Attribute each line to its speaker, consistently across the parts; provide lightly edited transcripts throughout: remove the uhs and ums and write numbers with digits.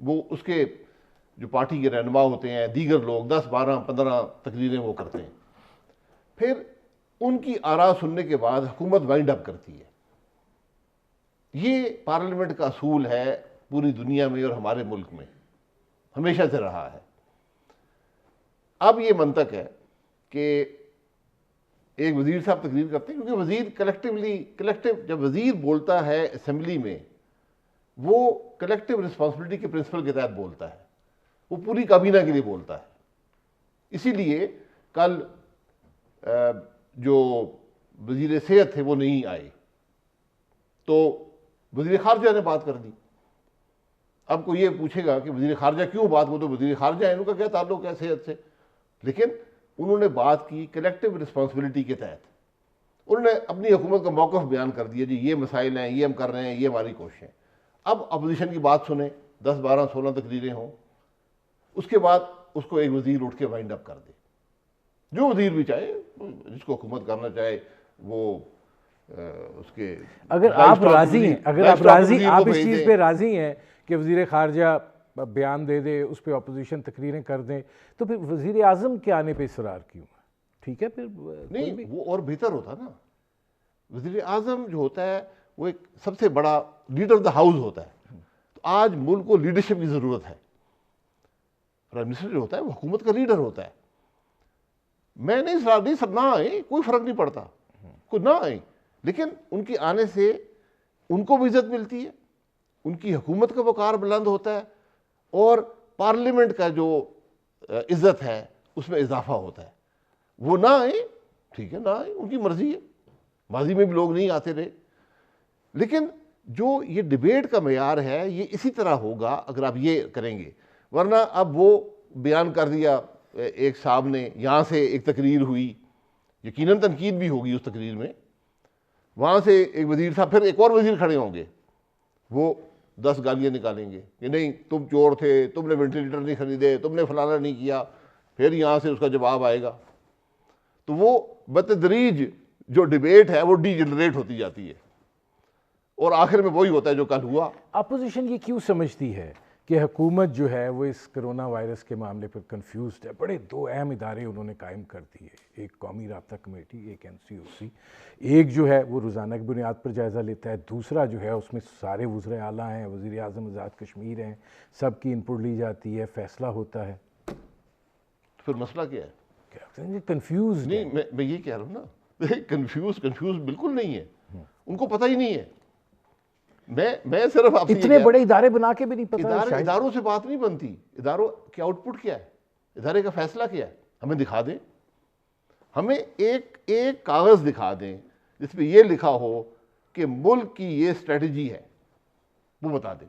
Speaker 1: وہ اس کے جو پارٹی کے رہنما ہوتے ہیں، دیگر لوگ 10 12 15 تقریریں وہ کرتے ہیں، پھر ان کی آراء سننے کے بعد حکومت وائنڈ اپ کرتی ہے۔ یہ پارلیمنٹ کا اصول ہے پوری دنیا میں اور ہمارے ملک میں ہمیشہ سے رہا ہے۔ اب یہ منطق ہے کہ ایک وزیر صاحب تقریر کرتے ہیں، کیونکہ وزیر کلیکٹیو جب وزیر بولتا ہے اسمبلی میں، وہ کلیکٹیو رسپانسبلٹی کے پرنسپل کے تحت بولتا ہے، وہ پوری کابینہ کے لیے بولتا ہے۔ اسی لیے کل جو وزیر صحت تھے وہ نہیں آئے، تو وزیر خارجہ نے بات کر دی۔ اب کوئی یہ پوچھے گا کہ وزیر خارجہ کیوں بات، وہ تو وزیر خارجہ ہیں، ان کا کیا تعلق ہے صحت سے؟ لیکن انہوں نے بات کی کلیکٹیو رسپانسبلٹی کے تحت، انہوں نے اپنی حکومت کا موقف بیان کر دیا، جی یہ مسائل ہیں، یہ ہم کر رہے ہیں، یہ ہماری کوششیں۔ اب اپوزیشن کی بات سنیں، 10 12 16 تقریریں ہوں، اس کے بعد اس کو ایک وزیر اٹھ کے وائنڈ اپ کر دے، جو وزیر بھی چاہے، جس کو حکومت کرنا چاہے وہ اس کے
Speaker 2: اگر آپ راضی ہیں، اگر آپ راضی، آپ اس چیز پہ راضی ہیں کہ وزیر خارجہ بیان دے دے، اس پہ اپوزیشن تقریریں کر دیں، تو پھر وزیر اعظم کے آنے پہ اصرار کیوں ہے؟ ٹھیک ہے پھر
Speaker 1: نہیں، وہ اور بہتر ہوتا نا۔ وزیر اعظم جو ہوتا ہے وہ ایک سب سے بڑا لیڈر آف دا ہاؤس ہوتا ہے، تو آج ملک کو لیڈرشپ کی ضرورت ہے۔ پرائم منسٹر جو ہوتا ہے وہ حکومت کا لیڈر ہوتا ہے۔ میں نہیں صلاح دی، سب نہ آئیں، کوئی فرق نہیں پڑتا، کوئی نہ آئیں، لیکن ان کے آنے سے ان کو بھی عزت ملتی ہے، ان کی حکومت کا وقار بلند ہوتا ہے، اور پارلیمنٹ کا جو عزت ہے اس میں اضافہ ہوتا ہے۔ وہ نہ آئیں، ٹھیک ہے، نہ آئیں، ان کی مرضی ہے، ماضی میں بھی لوگ نہیں آتے رہے، لیکن جو یہ ڈیبیٹ کا معیار ہے یہ اسی طرح ہوگا اگر آپ یہ کریں گے۔ ورنہ اب وہ بیان کر دیا ایک صاحب نے، یہاں سے ایک تقریر ہوئی، یقیناً تنقید بھی ہوگی اس تقریر میں، وہاں سے ایک وزیر صاحب، پھر ایک اور وزیر کھڑے ہوں گے، وہ 10 گالیاں نکالیں گے کہ نہیں تم چور تھے، تم نے وینٹیلیٹر نہیں خریدے، تم نے فلانا نہیں کیا، پھر یہاں سے اس کا جواب آئے گا۔ تو وہ بتدریج جو ڈیبیٹ ہے وہ ڈی جنریٹ ہوتی جاتی ہے، اور آخر میں وہی ہوتا ہے جو کل ہوا۔
Speaker 2: اپوزیشن یہ کیوں سمجھتی ہے کہ حکومت جو ہے وہ اس کرونا وائرس کے معاملے پر کنفیوزڈ ہے؟ بڑے 2 اہم ادارے انہوں نے قائم کر دیے، ایک قومی رابطہ کمیٹی، ایک NCOC، ایک جو ہے وہ روزانہ کی بنیاد پر جائزہ لیتا ہے، دوسرا جو ہے اس میں سارے وزرائے اعلیٰ ہیں، وزیر اعظم آزاد کشمیر ہیں، سب کی انپٹ لی جاتی ہے، فیصلہ ہوتا ہے۔
Speaker 1: پھر مسئلہ کیا ہے؟
Speaker 2: کنفیوز
Speaker 1: نہیں، میں یہ کہہ رہا ہوں نا، کنفیوز بالکل نہیں ہے، ان کو پتہ ہی نہیں ہے۔ میں صرف آپ سے
Speaker 2: اتنے بڑے ادارے بنا کے بھی نہیں پتہ۔
Speaker 1: اداروں سے بات نہیں بنتی، اداروں کی آؤٹ پٹ کیا ہے، ادارے کا فیصلہ کیا ہے، ہمیں دکھا دیں، ہمیں ایک کاغذ دکھا دیں جس پہ یہ لکھا ہو کہ ملک کی یہ اسٹریٹجی ہے، وہ بتا دیں۔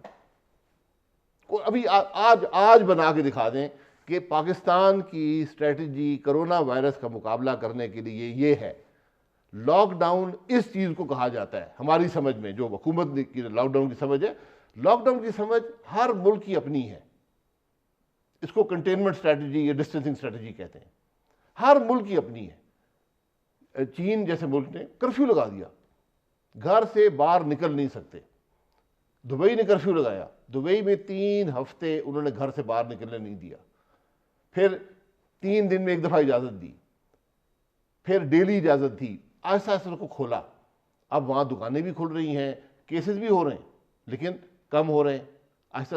Speaker 1: ابھی آج بنا کے دکھا دیں کہ پاکستان کی اسٹریٹجی کرونا وائرس کا مقابلہ کرنے کے لیے یہ ہے۔ لاک ڈاؤن اس چیز کو کہا جاتا ہے ہماری سمجھ میں، جو حکومت کی لاک ڈاؤن کی سمجھ ہے، لاک ڈاؤن کی سمجھ ہر ملک کی اپنی ہے، اس کو کنٹینمنٹ اسٹریٹجی یا ڈسٹینسنگ اسٹریٹجی کہتے ہیں، ہر ملک کی اپنی ہے۔ چین جیسے ملک نے کرفیو لگا دیا، گھر سے باہر نکل نہیں سکتے۔ دبئی نے کرفیو لگایا، دبئی میں 3 ہفتے انہوں نے گھر سے باہر نکلنے نہیں دیا، پھر 3 دن میں ایک دفعہ اجازت دی، پھر ڈیلی اجازت تھی، آہستہ آہستہ کو کھولا۔ اب وہاں دکانیں بھی کھل رہی ہیں، کیسز بھی ہو رہے ہیں، لیکن کم ہو رہے ہیں آہستہ۔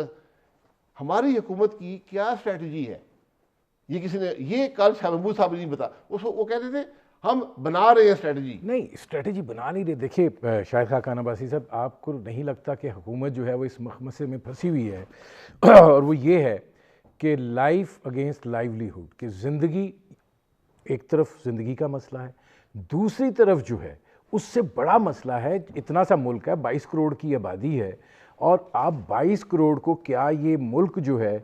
Speaker 1: ہماری حکومت کی کیا اسٹریٹجی ہے؟ یہ کسی نے، یہ کل شاہ محمود صاحب نہیں بتا، وہ کہتے تھے ہم بنا رہے ہیں اسٹریٹجی۔
Speaker 2: نہیں، اسٹریٹجی بنا نہیں رہے۔ دیکھیے شاہد خاقان عباسی صاحب، آپ کو نہیں لگتا کہ حکومت جو ہے وہ اس مخمصے میں پھنسی ہوئی ہے، اور وہ یہ ہے کہ لائف اگینسٹ لائیولیہوڈ، کہ زندگی ایک طرف زندگی کا مسئلہ ہے، دوسری طرف جو ہے اس سے بڑا مسئلہ ہے، اتنا سا ملک ہے، 22 کروڑ کی آبادی ہے، اور آپ 22 کروڑ کو کیا یہ ملک جو ہے،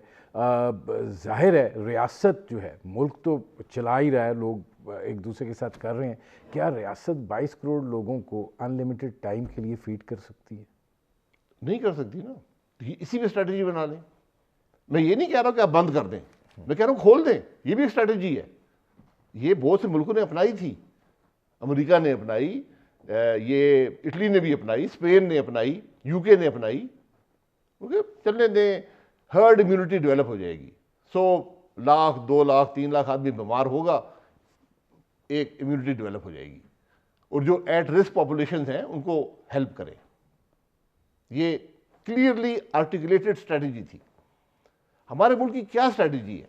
Speaker 2: ظاہر ہے ریاست جو ہے، ملک تو چلا ہی رہا ہے، لوگ ایک دوسرے کے ساتھ کر رہے ہیں، کیا ریاست 22 کروڑ لوگوں کو ان لمیٹڈ ٹائم کے لیے فیڈ کر سکتی ہے؟
Speaker 1: نہیں کر سکتی نا، اسی پہ اسٹریٹجی بنا لیں۔ میں یہ نہیں کہہ رہا کہ آپ بند کر دیں، میں کہہ رہا ہوں کھول دیں، یہ بھی ایک اسٹریٹجی ہے۔ یہ بہت سے ملکوں نے اپنائی تھی، امریکہ نے اپنائی، یہ اٹلی نے بھی اپنائی، اسپین نے اپنائی، UK نے اپنائی، کیونکہ چلنے دیں، ہرڈ امیونٹی ڈیولپ ہو جائے گی. 100 لاکھ 2 لاکھ 3 لاکھ آدمی بیمار ہوگا, ایک امیونٹی ڈیولپ ہو جائے گی, اور جو ایٹ رسک پاپولیشنز ہیں ان کو ہیلپ کرے. یہ کلیئرلی آرٹیکولیٹڈ اسٹریٹجی تھی. ہمارے ملک کی کیا اسٹریٹجی ہے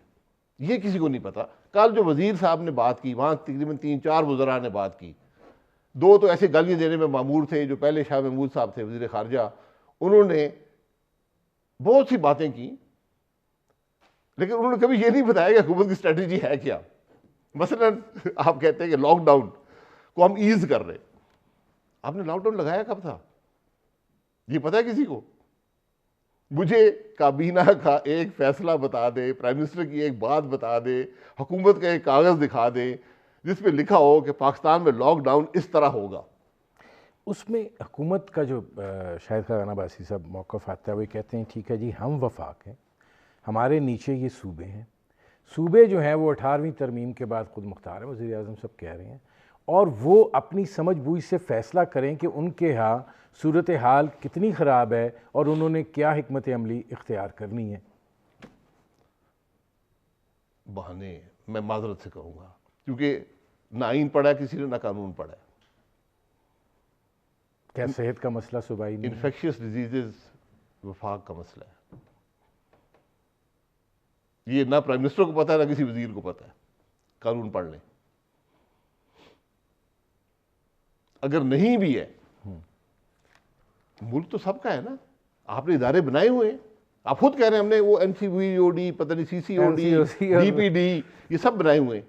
Speaker 1: یہ کسی کو نہیں پتا. کل جو وزیر صاحب نے بات کی, وہاں تقریباً 3-4 وزراء نے بات کی, 2 تو ایسے گالیاں دینے میں معمور تھے, جو پہلے شاہ محمود صاحب تھے وزیر خارجہ, انہوں نے بہت سی باتیں کی, لیکن انہوں نے کبھی یہ نہیں بتایا کہ حکومت کی اسٹریٹجی ہے کیا. مثلا آپ کہتے ہیں کہ لاک ڈاؤن کو ہم ایز کر رہے, آپ نے لاک ڈاؤن لگایا کب تھا یہ پتہ ہے کسی کو؟ مجھے کابینہ کا ایک فیصلہ بتا دے, پرائم منسٹر کی ایک بات بتا دے, حکومت کا ایک کاغذ دکھا دے جس پہ لکھا ہو کہ پاکستان میں لاک ڈاؤن اس طرح ہوگا.
Speaker 2: اس میں حکومت کا جو شاہد خاقان عباسی صاحب موقف آتا ہے, وہ کہتے ہیں ٹھیک ہے جی ہم وفاق ہیں, ہمارے نیچے یہ صوبے ہیں, صوبے جو ہیں وہ 18ویں ترمیم کے بعد خود مختار ہیں, وزیر اعظم صاحب کہہ رہے ہیں, اور وہ اپنی سمجھ بوجھ سے فیصلہ کریں کہ ان کے ہاں صورتحال کتنی خراب ہے اور انہوں نے کیا حکمت عملی اختیار کرنی ہے.
Speaker 1: بہانے میں معذرت سے کہوں گا, کیونکہ نہ آئین پڑھا ہے کسی نے, نہ قانون پڑھا ہے.
Speaker 2: کیا صحت کا مسئلہ صوبائی نہیں ہے؟
Speaker 1: انفیکشس ڈیزیزز وفاق کا مسئلہ ہے. یہ نہ پرائم منسٹر کو پتا ہے نہ کسی وزیر کو پتا ہے. قانون پڑھ لیں. اگر نہیں بھی ہے, ملک تو سب کا ہے نا, آپ نے ادارے بنائے ہوئے ہیں, آپ خود کہہ رہے ہیں ہم نے وہ NCVOD, پتہ نہیں CCOD, DPD, یہ سب بنائے ہوئے ہیں,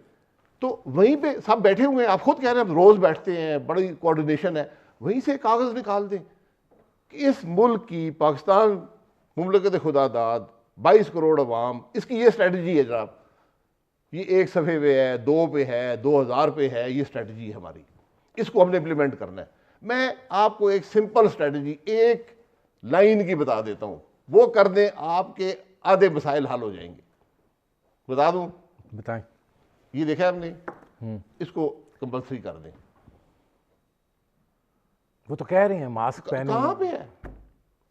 Speaker 1: تو وہیں پہ سب بیٹھے ہوئے ہیں. آپ خود کہہ رہے ہیں ہم روز بیٹھتے ہیں, بڑی کوارڈینیشن ہے, وہیں سے کاغذ نکال دیں کہ اس ملک کی, پاکستان مملکت خدا داد 22 کروڑ عوام, اس کی یہ اسٹریٹجی ہے جناب. یہ 1 صفحے پہ ہے, 2 پہ ہے, 2000 پہ ہے, یہ اسٹریٹجی ہے ہماری, اس کو ہم نے امپلیمنٹ کرنا ہے. میں آپ کو ایک سمپل اسٹریٹجی ایک لائن کی بتا دیتا ہوں, وہ کر دیں آپ کے آدھے مسائل حل ہو جائیں گے. بتا دوں؟
Speaker 2: بتائیں.
Speaker 1: یہ دیکھا ہم نے, اس کو کمپلسری کر دیں.
Speaker 2: وہ تو کہہ رہے ہیں ماسک پہنے.
Speaker 1: کہاں پہ ہے؟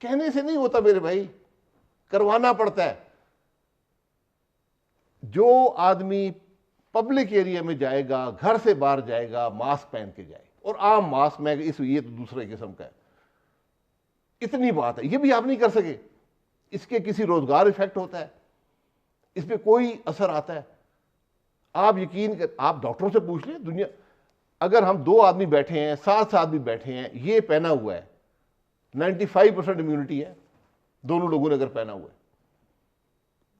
Speaker 1: کہنے سے نہیں ہوتا میرے بھائی, کروانا پڑتا ہے. جو آدمی پبلک ایریا میں جائے گا, گھر سے باہر جائے گا, ماسک پہن کے جائے, اور عام ماسک میں یہ تو دوسرے قسم کا ہے. اتنی بات ہے, یہ بھی آپ نہیں کر سکے. اس کے کسی روزگار ایفیکٹ ہوتا ہے, اس پہ کوئی اثر آتا ہے؟ آپ یقین کر, آپ ڈاکٹروں سے پوچھ لیں دنیا, اگر ہم 2 آدمی بیٹھے ہیں, 7 آدمی بیٹھے ہیں, یہ پہنا ہوا ہے, 95% امیونٹی ہے دونوں لوگوں نے اگر پہنا ہوا ہے.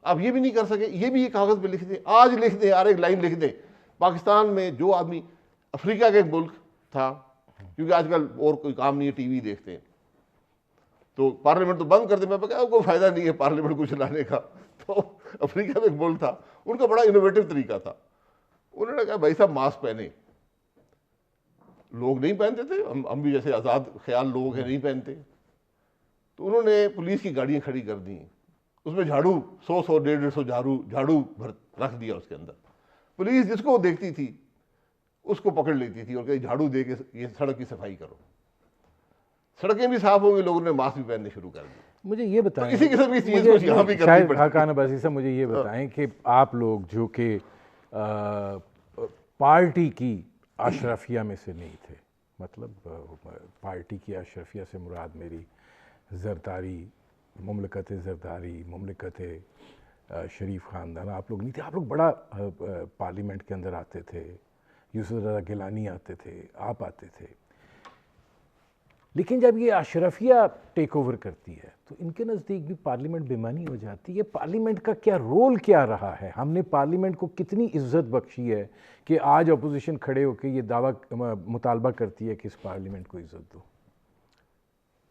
Speaker 1: آپ یہ بھی نہیں کر سکے. یہ بھی یہ کاغذ پہ لکھ دیں, آج لکھ دیں, ایک لائن لکھ دیں, پاکستان میں جو آدمی, افریقہ کا ایک ملک تھا, کیونکہ آج کل اور کوئی کام نہیں ہے, ٹی وی دیکھتے ہیں, تو پارلیمنٹ تو بند کر دیں. میں کہا کوئی فائدہ نہیں ہے پارلیمنٹ کو چلانے کا. تو افریقہ میں ایک ملک تھا, ان کا بڑا انوویٹو طریقہ تھا. انہوں نے کہا بھائی صاحب ماسک پہنے. لوگ نہیں پہنتے تھے, ہم بھی جیسے آزاد خیال لوگ ہیں نہیں پہنتے. تو انہوں نے پولیس کی گاڑیاں کھڑی کر دیں, اس میں جھاڑو 100 150 جھاڑو رکھ دیا اس کے اندر. پولیس جس کو دیکھتی تھی اس کو پکڑ لیتی تھی اور کہ جھاڑو دے کے یہ سڑک کی صفائی کرو. سڑکیں بھی صاف ہوں گی, لوگوں نے ماسک بھی پہننے شروع کر دی.
Speaker 2: مجھے یہ بتائیں,
Speaker 1: اسی قسم کی چیز کو یہاں بھی کرنی
Speaker 2: شاہد
Speaker 1: پڑتی.
Speaker 2: خاقان عباسی صاحب مجھے یہ بتائیں کہ آپ لوگ جو کہ پارٹی کی اشرفیہ میں سے نہیں تھے, مطلب پارٹی کی اشرفیہ سے مراد میری زرداری, مملکت زرداری, مملکت شریف خاندان, آپ لوگ نہیں تھے. آپ لوگ بڑا پارلیمنٹ کے اندر آتے تھے, یوسف رضا گیلانی آتے تھے, آپ آتے تھے. لیکن جب یہ اشرفیہ ٹیک اوور کرتی ہے تو ان کے نزدیک بھی پارلیمنٹ بےمانی ہو جاتی ہے. پارلیمنٹ کا کیا رول کیا رہا ہے؟ ہم نے پارلیمنٹ کو کتنی عزت بخشی ہے کہ آج اپوزیشن کھڑے ہو کے یہ دعویٰ مطالبہ کرتی ہے کہ اس پارلیمنٹ کو عزت دو.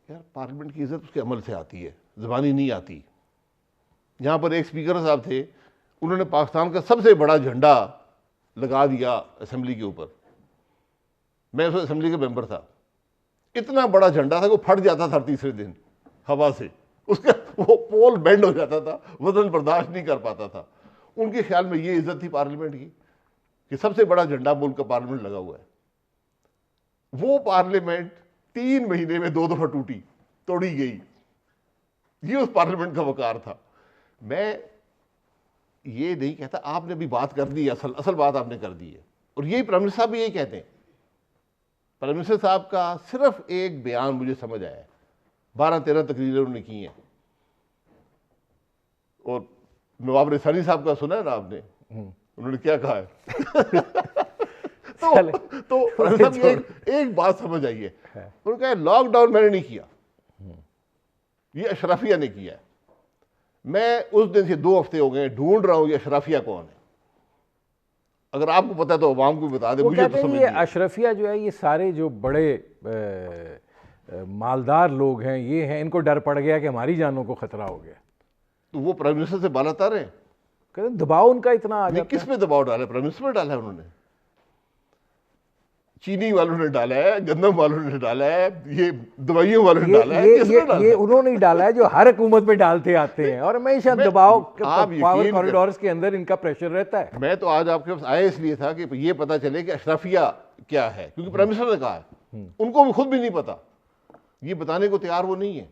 Speaker 1: یار پارلیمنٹ کی عزت اس کے عمل سے آتی ہے, زبانی نہیں آتی. یہاں پر ایک اسپیکر صاحب تھے, انہوں نے پاکستان کا سب سے بڑا جھنڈا لگا دیا اسمبلی کے اوپر. میں اس اسمبلی کا ممبر تھا. اتنا بڑا جھنڈا تھا کہ وہ پھٹ جاتا تھا تیسرے دن ہوا سے, اس کا وہ پول بینڈ ہو جاتا تھا, وزن برداشت نہیں کر پاتا تھا. ان کے خیال میں یہ عزت تھی پارلیمنٹ کی کہ سب سے بڑا جھنڈا ملک کا پارلیمنٹ لگا ہوا ہے. وہ پارلیمنٹ 3 مہینے میں 2 دفعہ توڑی گئی. یہ اس پارلیمنٹ کا وقار تھا. میں یہ نہیں کہتا آپ نے بھی بات کر دی، اصل بات آپ نے کر دی ہے، اور یہی پرائم منسٹر صاحب بھی یہی کہتے ہیں. پرائم منسٹر صاحب کا صرف ایک بیان مجھے سمجھ آیا ہے، 12-13 تقریریں انہوں نے کی ہیں، اور نواب رسانی صاحب کا سنا ہے نا آپ نے، انہوں نے کیا کہا ہے. تو ایک بات سمجھ آئی ہے، انہوں نے کہا لاک ڈاؤن میں نے نہیں کیا، یہ اشرافیہ نے کیا ہے. میں اس دن سے 2 ہفتے ہو گئے ڈھونڈ رہا ہوں یہ اشرافیہ کون ہے. اگر آپ کو پتا ہے تو عوام کو بتا دیں. مجھے تو سمجھ
Speaker 2: یہ اشرفیہ جو ہے یہ سارے جو بڑے مالدار لوگ ہیں یہ ہیں، ان کو ڈر پڑ گیا کہ ہماری جانوں کو خطرہ ہو گیا،
Speaker 1: تو وہ پرائم منسٹر سے بالا تر ہیں.
Speaker 2: کہتے ہیں دباؤ ان کا اتنا آ جاتا ہے.
Speaker 1: کس پہ دباؤ ڈالا ہے؟ پرائم منسٹر پہ ڈالا ہے انہوں نے. چینی والوں نے ڈالا ہے، گندم والوں نے ڈالا ہے، یہ دوائیوں والوں نے ڈالا ہے.
Speaker 2: یہ انہوں نے ڈالا ہے جو ہر حکومت میں ڈالتے آتے ہیں، اور ہمیشہ دباؤ پاور کوریڈورز کے اندر ان کا پریشر رہتا ہے.
Speaker 1: میں تو آج آپ کے پاس آیا اس لیے تھا کہ یہ پتا چلے کہ اشرافیہ کیا ہے، کیونکہ پرائم منسٹر نے کہا ہے، ان کو بھی خود بھی نہیں پتا، یہ بتانے کو تیار وہ نہیں ہے.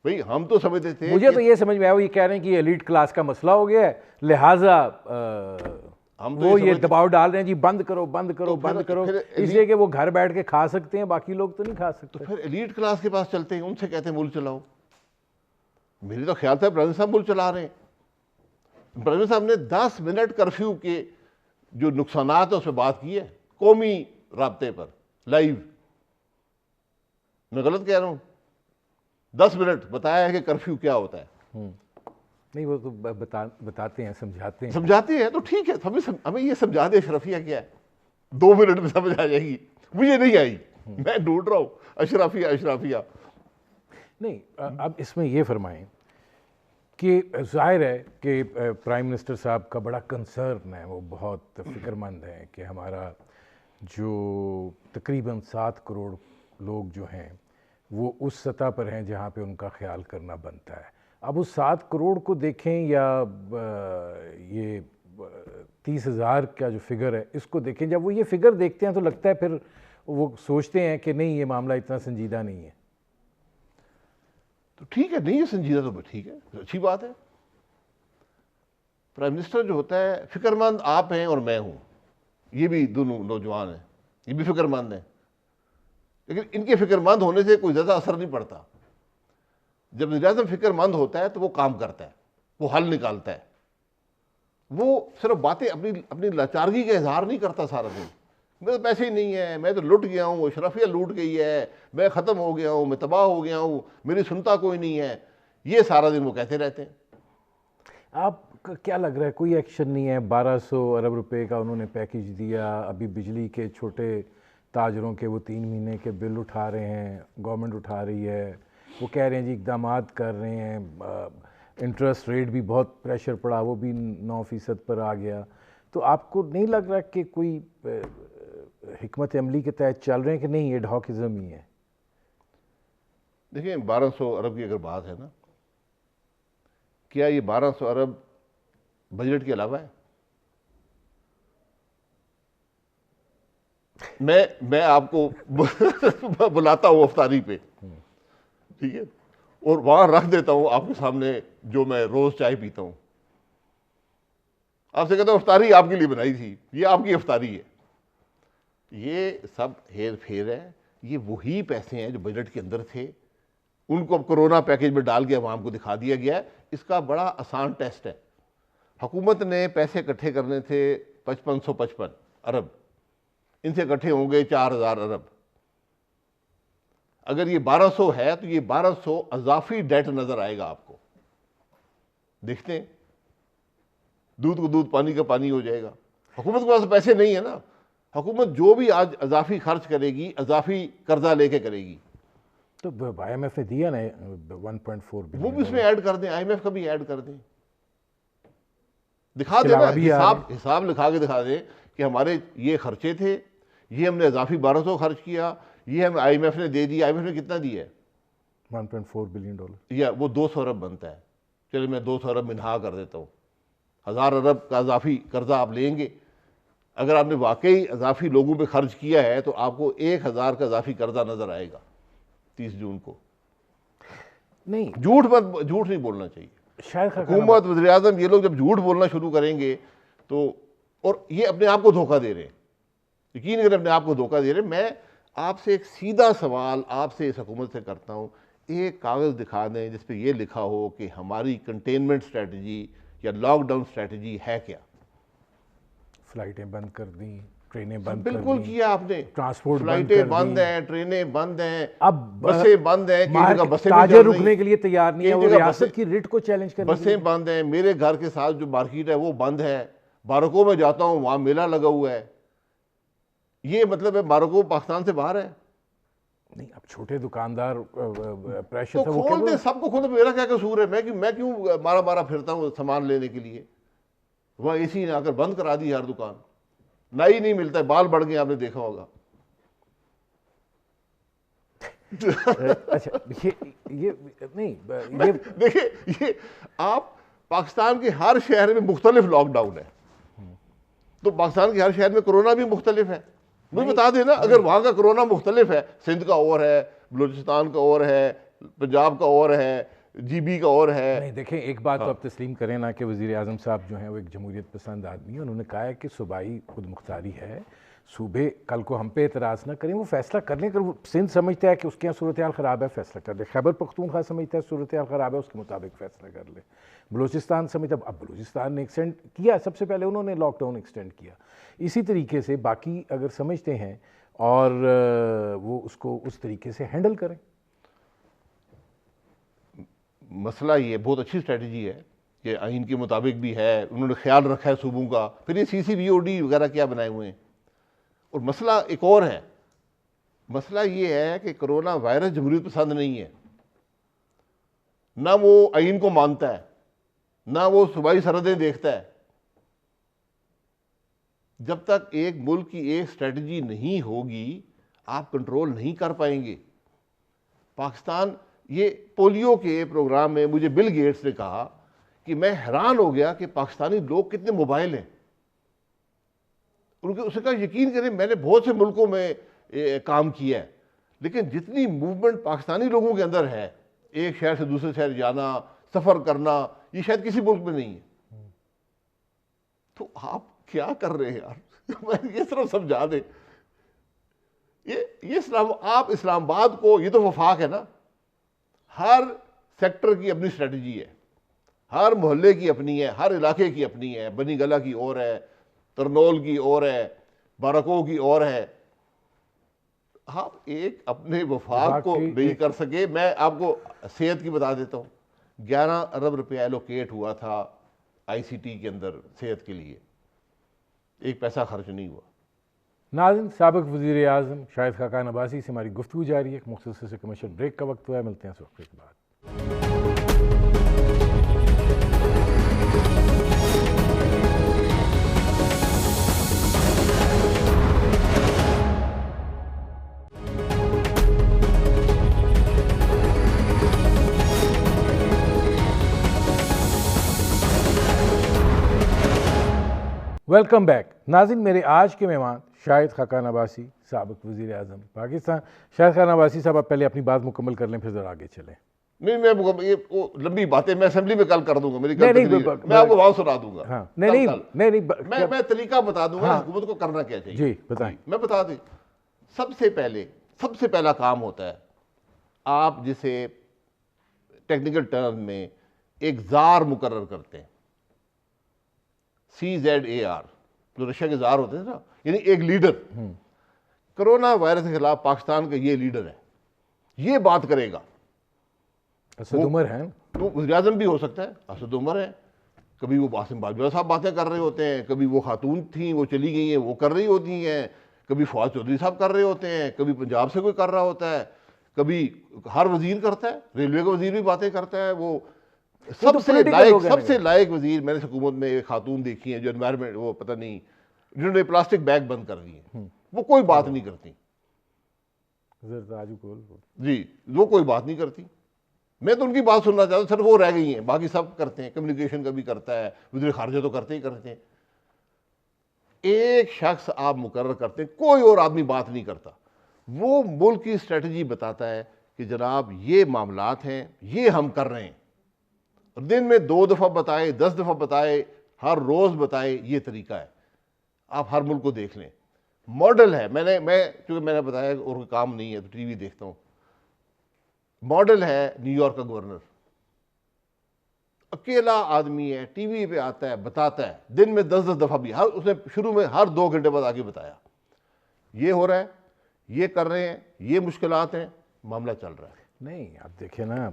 Speaker 1: بھئی ہم تو سمجھتے تھے،
Speaker 2: مجھے تو یہ سمجھ میں آیا وہ یہ کہہ رہے ہیں کہ یہ ایلیٹ کلاس کا مسئلہ ہو گیا ہے، لہٰذا وہ یہ دباؤ ڈال رہے ہیں جی بند کرو بند کرو بند کرو، اس لیے کہ وہ گھر بیٹھ کے کھا سکتے ہیں، باقی لوگ تو نہیں کھا سکتے.
Speaker 1: تو پھر ایلیٹ کلاس کے پاس چلتے ہیں، ان سے کہتے ہیں ملک چلاؤ. میری تو خیال تھا پرائم صاحب ملک چلا رہے ہیں. پرائم صاحب نے 10 منٹ کرفیو کے جو نقصانات ہیں اس پہ بات کی ہے، قومی رابطے پر لائیو. میں غلط کہہ رہا ہوں؟ 10 منٹ بتایا ہے کہ کرفیو کیا ہوتا ہے.
Speaker 2: نہیں وہ تو بتاتے ہیں،
Speaker 1: سمجھاتے ہیں تو ٹھیک ہے، ہمیں یہ سمجھا دے اشرفیہ کیا ہے، 2 منٹ میں سمجھ آ جائے گی. مجھے نہیں آئی، میں ڈھونڈ رہا ہوں اشرفیہ.
Speaker 2: نہیں اب اس میں یہ فرمائیں کہ ظاہر ہے کہ پرائم منسٹر صاحب کا بڑا کنسرن ہے، وہ بہت فکر مند ہیں کہ ہمارا جو تقریباً 7 کروڑ لوگ جو ہیں وہ اس سطح پر ہیں جہاں پہ ان کا خیال کرنا بنتا ہے. اب اس 7 کروڑ کو دیکھیں یا یہ 30,000 کا جو فگر ہے اس کو دیکھیں، جب وہ یہ فگر دیکھتے ہیں تو لگتا ہے پھر وہ سوچتے ہیں کہ نہیں یہ معاملہ اتنا سنجیدہ نہیں ہے.
Speaker 1: تو ٹھیک ہے، نہیں ہے سنجیدہ تو ٹھیک ہے، اچھی بات ہے. پرائم منسٹر جو ہوتا ہے فکر مند آپ ہیں اور میں ہوں، یہ بھی دونوں نوجوان ہیں، یہ بھی فکر مند ہیں، لیکن ان کے فکر مند ہونے سے کوئی زیادہ اثر نہیں پڑتا. جب وزیر اعظم فکر مند ہوتا ہے تو وہ کام کرتا ہے، وہ حل نکالتا ہے. وہ صرف باتیں اپنی لاچارگی کا اظہار نہیں کرتا سارا دن، میرے تو پیسے ہی نہیں ہیں، میں تو لٹ گیا ہوں، اشرفیہ لوٹ گئی ہے، میں ختم ہو گیا ہوں، میں تباہ ہو گیا ہوں، میری سنتا کوئی نہیں ہے. یہ سارا دن وہ کہتے رہتے ہیں.
Speaker 2: آپ کا کیا لگ رہا ہے کوئی ایکشن نہیں ہے؟ 1200 ارب روپے کا انہوں نے پیکیج دیا، ابھی بجلی کے چھوٹے تاجروں کے وہ 3 مہینے کے بل اٹھا رہے ہیں، گورنمنٹ اٹھا رہی ہے، وہ کہہ رہے ہیں جی اقدامات کر رہے ہیں، انٹرسٹ ریٹ بھی بہت پریشر پڑا، وہ بھی 9% پر آ گیا. تو آپ کو نہیں لگ رہا کہ کوئی حکمت عملی کے تحت چل رہے ہیں کہ نہیں ایڈ ہاکزم ہی ہے؟
Speaker 1: دیکھیں 1200 ارب کی اگر بات ہے نا، کیا یہ 1200 ارب بجٹ کے علاوہ ہے؟ میں آپ کو بلاتا ہوں افطاری پہ، ٹھیک ہے، اور وہاں رکھ دیتا ہوں آپ کے سامنے جو میں روز چائے پیتا ہوں. آپ سے کہتا ہوں افطاری آپ کے لیے بنائی تھی، یہ آپ کی افطاری ہے. یہ سب ہیر پھیر ہے. یہ وہی پیسے ہیں جو بجٹ کے اندر تھے، ان کو اب کرونا پیکیج میں ڈال کے عوام کو دکھا دیا گیا ہے. اس کا بڑا آسان ٹیسٹ ہے. حکومت نے پیسے اکٹھے کرنے تھے 5555 ارب، ان سے اکٹھے ہوں گے 4000 ارب. اگر یہ 1200 ہے تو یہ 1200 اضافی ڈیٹ نظر آئے گا آپ کو. دیکھتے ہیں، دودھ کو دودھ پانی کا پانی ہو جائے گا. حکومت کے پاس پیسے نہیں ہے نا. حکومت جو بھی آج اضافی خرچ کرے گی اضافی قرضہ لے کے کرے گی.
Speaker 2: تو آئی ایم ایف نے دیا نا 1.4 بلین،
Speaker 1: وہ بھی اس میں ایڈ کر دیں، آئی ایم ایف کا بھی ایڈ کر دیں، دکھا دیں نا، حساب لکھا کے دکھا دیں کہ ہمارے یہ خرچے تھے، یہ ہم نے اضافی 1200 خرچ کیا، یہ ہم آئی ایم ایف نے دے دیا. آئی ایم ایف نے کتنا دیا ہے؟
Speaker 2: 1.4 بلین ڈالر،
Speaker 1: یا وہ 200 ارب بنتا ہے. چلے میں 200 ارب منہا کر دیتا ہوں. 1000 ارب کا اضافی قرضہ آپ لیں گے. اگر آپ نے واقعی اضافی لوگوں پہ خرچ کیا ہے تو آپ کو 1000 کا اضافی قرضہ نظر آئے گا 30 جون کو.
Speaker 2: نہیں
Speaker 1: جھوٹ نہیں بولنا چاہیے.
Speaker 2: شاید
Speaker 1: حکومت وزیر اعظم یہ لوگ جب جھوٹ بولنا شروع کریں گے تو، اور یہ اپنے آپ کو دھوکہ دے رہے ہیں، یقین کریں اپنے آپ کو دھوکہ دے رہے ہیں. میں آپ سے ایک سیدھا سوال آپ سے اس حکومت سے کرتا ہوں، ایک کاغذ دکھا دیں جس پہ یہ لکھا ہو کہ ہماری کنٹینمنٹ اسٹریٹجی یا لاک ڈاؤن اسٹریٹجی ہے کیا؟
Speaker 2: فلائٹیں بند کر دیں، ٹرینیں بند کر
Speaker 1: بالکل
Speaker 2: دیں،
Speaker 1: کیا آپ نے،
Speaker 2: ٹرانسپورٹ
Speaker 1: فلائٹیں بند ہیں، ٹرینیں بند ہیں،
Speaker 2: اب
Speaker 1: بسیں بند ہیں، کئی جگہ بسیں بھی
Speaker 2: تاجر
Speaker 1: چل رہی
Speaker 2: رکنے کے لیے تیار نہیں ہے،
Speaker 1: کئی
Speaker 2: وہ
Speaker 1: جگہ
Speaker 2: ریاست کی ریٹ کو چیلنج کرنے کے
Speaker 1: بسیں بند ہیں. میرے گھر کے ساتھ جو مارکیٹ ہے وہ بند ہے. ماروکو میں جاتا ہوں وہاں میلہ لگا ہوا ہے. یہ مطلب ہے ماروکو پاکستان سے باہر ہے؟
Speaker 2: نہیں. اب چھوٹے دکاندار پریشر
Speaker 1: تو
Speaker 2: تھا وہ
Speaker 1: کھول دیں، سب کو کھول دیں. میرا کیا قصور ہے؟ میں کیوں مارا پھرتا ہوں سامان لینے کے لیے؟ وہاں اے سی نے آ کر بند کرا دی ہر دکان، نائی نہیں ملتا ہے، بال بڑھ گئے، آپ نے دیکھا ہوگا.
Speaker 2: اچھا یہ نہیں یہ
Speaker 1: دیکھیں، یہ آپ پاکستان کے ہر شہر میں مختلف لاک ڈاؤن ہے، تو پاکستان کے ہر شہر میں کرونا بھی مختلف ہے. مجھے بتا دیں نا، اگر وہاں کا کرونا مختلف ہے، سندھ کا اور ہے، بلوچستان کا اور ہے، پنجاب کا اور ہے، جی بی کا اور ہے.
Speaker 2: نہیں دیکھیں، ایک بات تو آپ تسلیم کریں نا کہ وزیر اعظم صاحب جو ہیں وہ ایک جمہوریت پسند آدمی ہیں. انہوں نے کہا ہے کہ صوبائی خود مختاری ہے، صوبے کل کو ہم پہ اعتراض نہ کریں، وہ فیصلہ کر لیں. وہ سندھ سمجھتا ہے کہ اس کے یہاں صورتحال خراب ہے، فیصلہ کر لے. خیبر پختونخوا سمجھتا ہے صورتحال خراب ہے، اس کے مطابق فیصلہ کر لے. بلوچستان سمجھتا ہے، اب بلوچستان نے ایکسٹینڈ کیا، سب سے پہلے انہوں نے لاک ڈاؤن ایکسٹینڈ کیا. اسی طریقے سے باقی اگر سمجھتے ہیں اور وہ اس کو اس طریقے سے ہینڈل کریں.
Speaker 1: مسئلہ یہ بہت اچھی اسٹریٹجی ہے کہ آئین کے مطابق بھی ہے، انہوں نے خیال رکھا ہے صوبوں کا. پھر یہ سی سی بی او ڈی وغیرہ کیا بنائے ہوئے ہیں. اور مسئلہ ایک اور ہے، مسئلہ یہ ہے کہ کرونا وائرس جمہوریت پسند نہیں ہے، نہ وہ آئین کو مانتا ہے، نہ وہ صوبائی سرحدیں دیکھتا ہے. جب تک ایک ملک کی ایک اسٹریٹجی نہیں ہوگی آپ کنٹرول نہیں کر پائیں گے. پاکستان، یہ پولیو کے پروگرام میں مجھے بل گیٹس نے کہا کہ میں حیران ہو گیا کہ پاکستانی لوگ کتنے موبائل ہیں. اس کا یقین کریں، میں نے بہت سے ملکوں میں کام کیا ہے، لیکن جتنی موومنٹ پاکستانی لوگوں کے اندر ہے، ایک شہر سے دوسرے شہر جانا، سفر کرنا، یہ شاید کسی ملک میں نہیں ہے. تو آپ کیا کر رہے ہیں یار؟ یہ صرف سمجھا دیں. یہ آپ اسلام آباد کو، یہ تو وفاق ہے نا، ہر سیکٹر کی اپنی اسٹریٹجی ہے، ہر محلے کی اپنی ہے، ہر علاقے کی اپنی ہے. بنی گلہ کی اور ہے، ترنول کی اور ہے، بارکو کی اور ہے. آپ ایک اپنے وفاق کو نہیں کر سکے. میں آپ کو صحت کی بتا دیتا ہوں، 11 ارب روپے ایلوکیٹ ہوا تھا آئی سی ٹی کے اندر صحت کے لیے، ایک پیسہ خرچ نہیں ہوا.
Speaker 2: ناظرین، سابق وزیر اعظم شاہد خاقان عباسی سے ہماری گفتگو جاری ہے. ایک مختصر سے کمرشل بریک کا وقت ہوا ہے، ملتے ہیں اس وقت کے بعد. Welcome back. ناظرین، میرے آج کے مہمان شاہد خاقان عباسی، سابق وزیر اعظم پاکستان. شاہد خاقان عباسی صاحب، آپ پہلے اپنی بات مکمل کر لیں، پھر ذرا آگے چلیں.
Speaker 1: نہیں، میں یہ لمبی باتیں میں اسمبلی میں کل کر دوں گا. میری میں آپ کو وہاں سنا دوں گا. میں طریقہ بتا دوں گا حکومت کو کرنا کیا چاہیے.
Speaker 2: جی بتائیں.
Speaker 1: میں بتا دیں، سب سے پہلا کام ہوتا ہے، آپ جسے ٹیکنیکل ٹرم میں ایک زار مقرر کرتے ہیں، CZAR، جو رشیا کے زار ہوتے ہیں نا، یعنی ایک لیڈر. کرونا وائرس کے خلاف پاکستان کا یہ لیڈر ہے، یہ بات کرے گا.
Speaker 2: اسد عمر ہے،
Speaker 1: تو وزیر اعظم بھی ہو سکتا ہے، اسد عمر ہے. کبھی وہ عاصم باجوہ صاحب باتیں کر رہے ہوتے ہیں، کبھی وہ خاتون تھیں وہ چلی گئی ہیں وہ کر رہی ہوتی ہیں، کبھی فواد چودھری صاحب کر رہے ہوتے ہیں، کبھی پنجاب سے کوئی کر رہا ہوتا ہے، کبھی ہر وزیر کرتا ہے. ریلوے کا وزیر بھی باتیں کرتا ہے. وہ سب سے لائق وزیر میں نے حکومت میں ایک خاتون دیکھی ہیں جو انوائرمنٹ، وہ پتہ نہیں جنہوں نے پلاسٹک بیگ بند کر دیے، وہ کوئی بات نہیں کرتی. جی، وہ کوئی بات نہیں کرتی. میں تو ان کی بات سننا چاہتا ہوں، صرف وہ رہ گئی ہیں، باقی سب کرتے ہیں. کمیونیکیشن کا بھی کرتا ہے، وزیر خارجہ تو کرتے ہیں. ایک شخص آپ مقرر کرتے ہیں، کوئی اور آدمی بات نہیں کرتا. وہ ملک کی اسٹریٹجی بتاتا ہے کہ جناب یہ معاملات ہیں، یہ ہم کر رہے ہیں، دن میں 2 دفعہ بتائے، 10 دفعہ بتائے، ہر روز بتائے، یہ طریقہ ہے. آپ ہر ملک کو دیکھ لیں، ماڈل ہے. چونکہ میں نے بتایا اور کوئی کام نہیں ہے تو ٹی وی دیکھتا ہوں. ماڈل ہے نیو یارک کا گورنر، اکیلا آدمی ہے، ٹی وی پہ آتا ہے، بتاتا ہے، دن میں 10 دفعہ بھی. اس نے شروع میں ہر 2 گھنٹے بعد آگے بتایا یہ ہو رہا ہے، یہ کر رہے ہیں، یہ مشکلات ہیں، معاملہ چل رہا ہے.
Speaker 2: نہیں اب دیکھیں نا،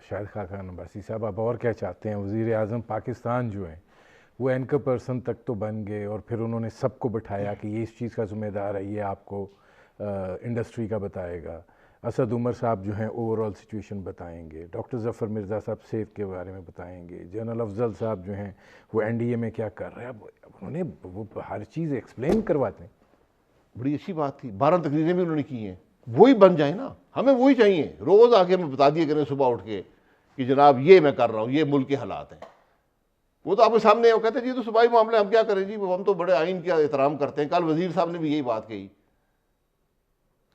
Speaker 2: شاہد خاقان عباسی صاحب آپ اور کیا چاہتے ہیں؟ وزیر اعظم پاکستان جو ہیں وہ اینکر پرسن تک تو بن گئے، اور پھر انہوں نے سب کو بٹھایا کہ یہ اس چیز کا ذمہ دار ہے، یہ آپ کو انڈسٹری کا بتائے گا. اسد عمر صاحب جو ہیں اوور آل سچویشن بتائیں گے، ڈاکٹر ظفر مرزا صاحب صحت کے بارے میں بتائیں گے، جنرل افضل صاحب جو ہیں وہ این ڈی اے میں کیا کر رہے ہیں. اب انہوں نے وہ ہر چیز ایکسپلین کرواتے ہیں.
Speaker 1: بڑی اچھی بات تھی، 12 تقریریں بھی انہوں نے کی ہیں. وہی بن جائیں نا، ہمیں وہی چاہیے. روز آ کے ہمیں بتا دیا کریں صبح اٹھ کے کہ جناب یہ میں کر رہا ہوں، یہ ملک کے حالات ہیں. وہ تو آپ کے سامنے ہے، وہ کہتے ہیں جی تو صبائی معاملے ہم کیا کریں جی، ہم تو بڑے آئین کا احترام کرتے ہیں. کل وزیر صاحب نے بھی یہی بات کہی.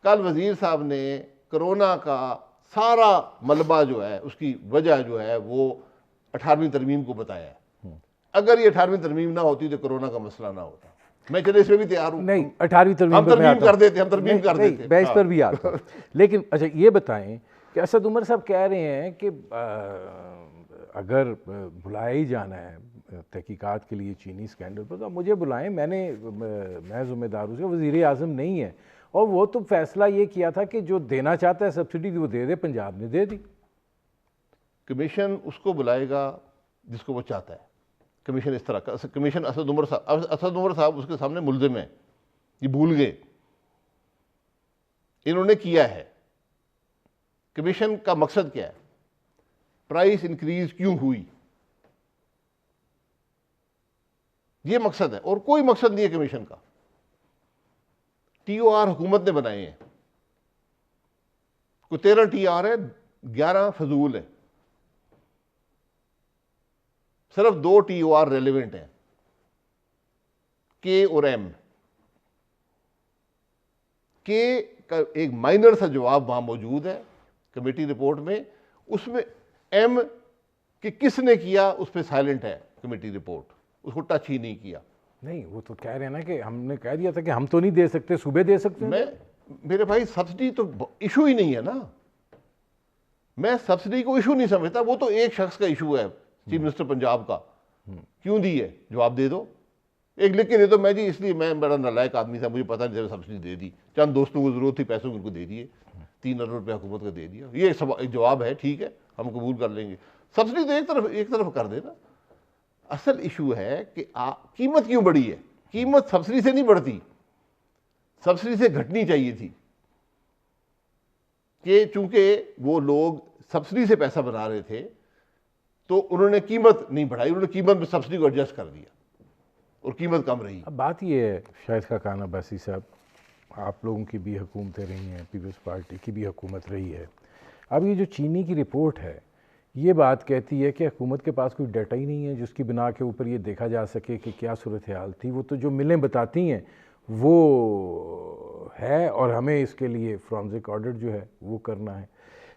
Speaker 1: کل وزیر صاحب نے کرونا کا سارا ملبہ جو ہے، اس کی وجہ جو ہے وہ 18ویں ترمیم کو بتایا ہے. اگر یہ 18ویں ترمیم نہ ہوتی تو کرونا کا مسئلہ نہ ہوتا. میں چلے اس میں بھی تیار ہوں.
Speaker 2: نہیں 18ویں ترمیم
Speaker 1: ہم
Speaker 2: پر میں
Speaker 1: ترمیم
Speaker 2: آتا
Speaker 1: کر
Speaker 2: ہوں.
Speaker 1: دیتے، ہم ترمیم کر دیتے.
Speaker 2: میں اس پر بھی آتا ہوں. لیکن اچھا یہ بتائیں کہ اسد عمر صاحب کہہ رہے ہیں کہ اگر بلایا ہی جانا ہے تحقیقات کے لیے چینی اسکینڈل پر تو مجھے بلائیں، میں ذمہ دار ہوں. وزیر اعظم نہیں ہے، اور وہ تو فیصلہ یہ کیا تھا کہ جو دینا چاہتا ہے سبسڈی وہ دے دے. پنجاب نے دے دی.
Speaker 1: کمیشن اس کو بلائے گا جس کو وہ چاہتا ہے. کمیشن اس طرح کا، کمیشن اسد عمر صاحب اس کے سامنے ملزم ہیں، یہ بھول گئے. انہوں نے کیا ہے. کمیشن کا مقصد کیا ہے؟ پرائس انکریز کیوں ہوئی، یہ مقصد ہے، اور کوئی مقصد نہیں ہے کمیشن کا. ٹی او آر حکومت نے بنائے ہیں، کوئی 13 ٹی آر ہے، 11 فضول ہے. صرف 2 ٹی او آر ریلیونٹ ہیں، کے اور ایم. کے کا ایک مائنر سا جواب وہاں موجود ہے کمیٹی رپورٹ میں. اس میں ایم کہ کس نے کیا اس پہ سائلنٹ ہے کمیٹی رپورٹ، اس کو ٹچ ہی نہیں کیا.
Speaker 2: نہیں وہ تو کہہ رہے ہیں نا کہ ہم نے کہہ دیا تھا کہ ہم تو نہیں دے سکتے، صوبے دے سکتے ہیں.
Speaker 1: میرے بھائی سبسڈی تو ایشو ہی نہیں ہے نا. میں سبسڈی کو ایشو نہیں سمجھتا، وہ تو ایک شخص کا ایشو ہے، چیف منسٹر پنجاب کا. کیوں دی ہے؟ جواب دے دو. ایک لکھ کے دے دو، میں جی اس لیے میں بڑا نالائق آدمی تھا، مجھے پتہ نہیں تھا سبسڈی دے دی، چند دوستوں کو ضرورت تھی پیسوں کی، ان کو دے دیے، 3 ارب روپے حکومت کا دے دیا. یہ ایک جواب ہے، ٹھیک ہے ہم قبول کر لیں گے. سبسڈی تو ایک طرف کر دینا. اصل ایشو ہے کہ قیمت کیوں بڑھی ہے. قیمت سبسڈی سے نہیں بڑھتی، سبسڈی سے گھٹنی چاہیے تھی. کہ چونکہ وہ لوگ سبسڈی سے پیسہ بنا رہے تھے تو انہوں نے قیمت نہیں بڑھائی، انہوں نے قیمت میں سبسڈی کو ایڈجسٹ کر دیا اور قیمت کم رہی.
Speaker 2: اب بات یہ ہے شاہد خاقان عباسی صاحب، آپ لوگوں کی بھی حکومتیں رہی ہیں، پیپلز پارٹی کی بھی حکومت رہی ہے. اب یہ جو چینی کی رپورٹ ہے یہ بات کہتی ہے کہ حکومت کے پاس کوئی ڈیٹا ہی نہیں ہے جس کی بنا کے اوپر یہ دیکھا جا سکے کہ کیا صورتحال تھی. وہ تو جو ملیں بتاتی ہیں وہ ہے، اور ہمیں اس کے لیے فرانزک آڈٹ جو ہے وہ کرنا ہے.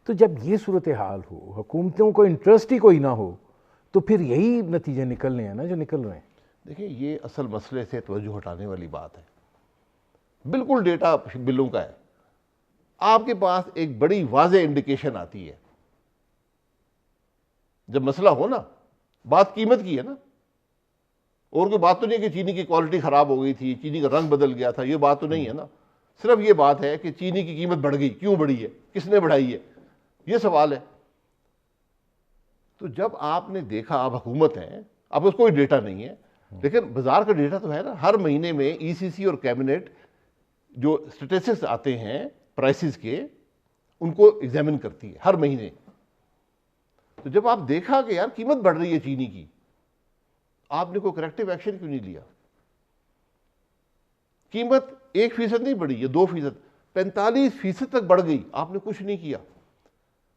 Speaker 2: تو جب یہ صورتحال ہو، حکومتوں کو انٹرسٹ ہی کوئی نہ ہو، تو پھر یہی نتیجے نکلنے ہیں نا جو نکل رہے ہیں.
Speaker 1: دیکھیں یہ اصل مسئلے سے توجہ ہٹانے والی بات ہے. بالکل ڈیٹا بلوں کا ہے. آپ کے پاس ایک بڑی واضح انڈیکیشن آتی ہے جب مسئلہ ہو نا. بات قیمت کی ہے نا، اور کوئی بات تو نہیں کہ چینی کی کوالٹی خراب ہو گئی تھی، چینی کا رنگ بدل گیا تھا، یہ بات تو نہیں ہے نا. صرف یہ بات ہے کہ چینی کی قیمت بڑھ گئی، کیوں بڑھی ہے، کس نے بڑھائی ہے، یہ سوال ہے. تو جب آپ نے دیکھا، آپ حکومت ہیں، آپ کو کوئی ڈیٹا نہیں ہے، لیکن بازار کا ڈیٹا تو ہے نا. ہر مہینے میں ای سی سی اور کیبنٹ جو اسٹیٹسٹکس آتے ہیں پرائسز کے، ان کو ایگزامن کرتی ہے ہر مہینے. تو جب آپ دیکھا کہ یار قیمت بڑھ رہی ہے چینی کی، آپ نے کوئی کریکٹیو ایکشن کیوں نہیں لیا؟ قیمت 1% نہیں بڑھی، یہ 2%، 45% تک بڑھ گئی، آپ نے کچھ نہیں کیا.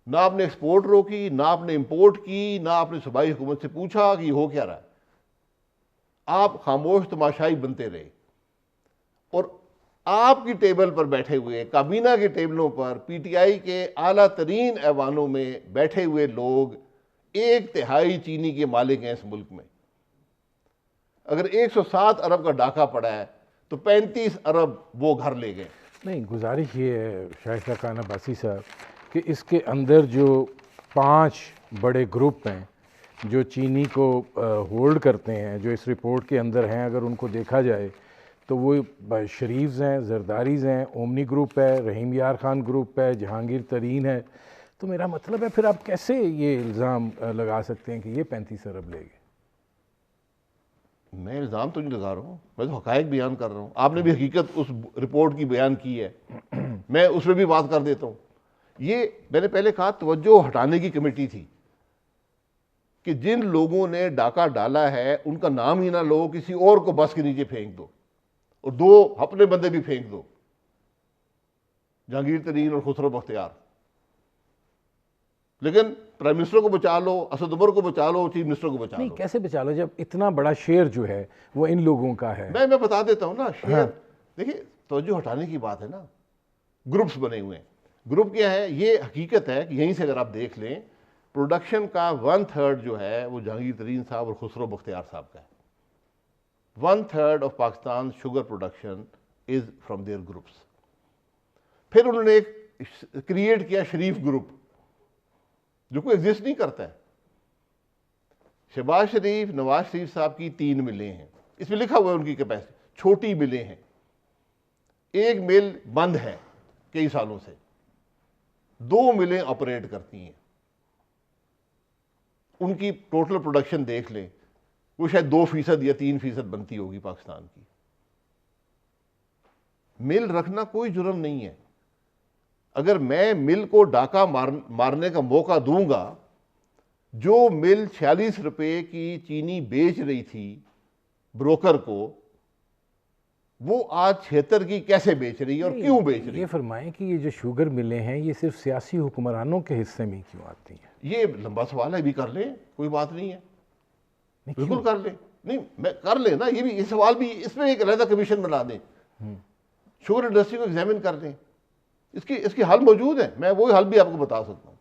Speaker 1: نہ آپ نے ایکسپورٹ روکی، نہ آپ نے امپورٹ کی، نہ آپ نے صوبائی حکومت سے پوچھا کہ یہ ہو کیا رہا ہے. آپ خاموش تماشائی بنتے رہے. اور آپ کی ٹیبل پر بیٹھے ہوئے، کابینہ کے ٹیبلوں پر، پی ٹی آئی کے اعلیٰ ترین ایوانوں میں بیٹھے ہوئے لوگ 1/3 چینی کے مالک ہیں اس ملک میں. اگر 107 ارب کا ڈاکہ پڑا ہے تو 35 ارب وہ گھر لے گئے.
Speaker 2: نہیں، گزارش یہ ہے شائستہ خان عباسی صاحب کہ اس کے اندر جو 5 بڑے گروپ ہیں جو چینی کو ہولڈ کرتے ہیں، جو اس رپورٹ کے اندر ہیں، اگر ان کو دیکھا جائے تو وہ شریفز ہیں، زرداریز ہیں، اومنی گروپ ہے، رحیم یار خان گروپ ہے، جہانگیر ترین ہے. تو میرا مطلب ہے پھر آپ کیسے یہ الزام لگا سکتے ہیں کہ یہ 35 ارب لے گئے؟
Speaker 1: میں الزام تو نہیں لگا رہا ہوں، میں تو حقائق بیان کر رہا ہوں. آپ نے بھی حقیقت اس رپورٹ کی بیان کی ہے، میں اس میں بھی بات کر دیتا ہوں. یہ میں نے پہلے کہا توجہ ہٹانے کی کمیٹی تھی کہ جن لوگوں نے ڈاکہ ڈالا ہے ان کا نام ہی نہ لو، کسی اور کو بس کے نیچے پھینک دو اور 2 اپنے بندے بھی پھینک دو، جہانگیر ترین اور خسرو بختیار. لیکن پرائم منسٹر کو بچا لو، اسد عمر کو بچا لو، چیف منسٹر کو بچا
Speaker 2: نہیں،
Speaker 1: لو.
Speaker 2: کیسے بچا لو جب اتنا بڑا شیئر جو ہے وہ ان لوگوں کا ہے؟
Speaker 1: میں بتا دیتا ہوں نا. شیئر دیکھیے، توجہ ہٹانے کی بات ہے نا. گروپس بنے ہوئے ہیں. گروپ کیا ہے؟ یہ حقیقت ہے کہ یہیں سے اگر آپ دیکھ لیں پروڈکشن کا 1/3 جو ہے وہ جہانگیر ترین صاحب اور خسرو بختیار صاحب کا ہے. 1/3 of Pakistan sugar production is from their groups. پھر انہوں نے ایک کریٹ کیا شریف گروپ جو کوئی ایگزسٹ نہیں کرتا ہے. شہباز شریف، نواز شریف صاحب کی 3 ملیں ہیں، اس میں لکھا ہوا ہے ان کی کیپیسٹی. چھوٹی ملیں ہیں، ایک مل بند ہے کئی سالوں سے، 2 ملیں آپریٹ کرتی ہیں. ان کی ٹوٹل پروڈکشن دیکھ لیں، وہ شاید 2% یا 3% بنتی ہوگی پاکستان کی. مل رکھنا کوئی جرم نہیں ہے. اگر میں مل کو ڈاکہ مارنے کا موقع دوں گا، جو مل 46 روپے کی چینی بیچ رہی تھی بروکر کو، وہ آج 76 کی کیسے بیچ رہی ہے اور کیوں بیچ رہی ہے؟
Speaker 2: یہ فرمائیں کہ یہ جو شوگر ملیں ہیں یہ صرف سیاسی حکمرانوں کے حصے میں کیوں آتی ہیں؟
Speaker 1: یہ لمبا سوال ہے، بھی کر لیں، کوئی بات نہیں ہے. بالکل کر لیں. نہیں، میں کر لیں نا. یہ سوال بھی، اس میں ایک علیحدہ کمیشن بنا دیں، شوگر انڈسٹری کو ایگزامن کر دیں. اس کی حل موجود ہے، میں وہی حل بھی آپ کو بتا سکتا ہوں.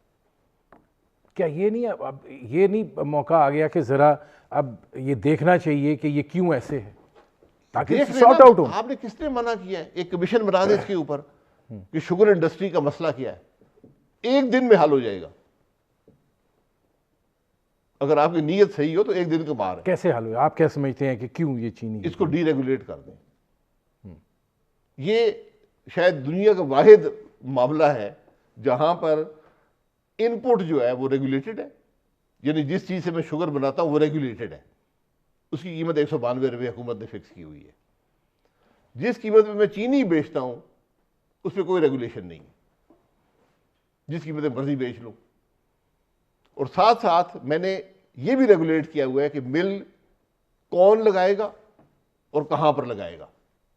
Speaker 2: کیا یہ نہیں موقع آ گیا کہ ذرا اب یہ دیکھنا چاہیے کہ یہ کیوں ایسے ہے تاکہ سارٹ آؤٹ ہو؟
Speaker 1: آپ نے کس نے منع کیا ہے؟ ایک کمیشن بنا دیں اس کے اوپر کہ شوگر انڈسٹری کا مسئلہ کیا ہے. 1 دن میں حل ہو جائے گا. اگر آپ کی نیت صحیح ہو تو 1 دن کا باہر ہے.
Speaker 2: کیسے حل ہو؟ آپ کیا سمجھتے ہیں کہ کیوں یہ چینی
Speaker 1: اس کو ڈی ریگولیٹ کر دیں. یہ شاید دنیا کا واحد معاملہ ہے جہاں پر ان پٹ جو ہے وہ ریگولیٹڈ ہے. یعنی جس چیز سے میں شوگر بناتا ہوں وہ ریگولیٹڈ ہے. اس کی قیمت 192 روپے حکومت نے فکس کی ہوئی ہے. جس قیمت میں چینی بیچتا ہوں اس پہ کوئی ریگولیشن نہیں ہے، جس قیمت میں مرضی بیچ لوں. اور ساتھ ساتھ میں نے یہ بھی ریگولیٹ کیا ہوا ہے کہ مل کون لگائے گا اور کہاں پر لگائے گا.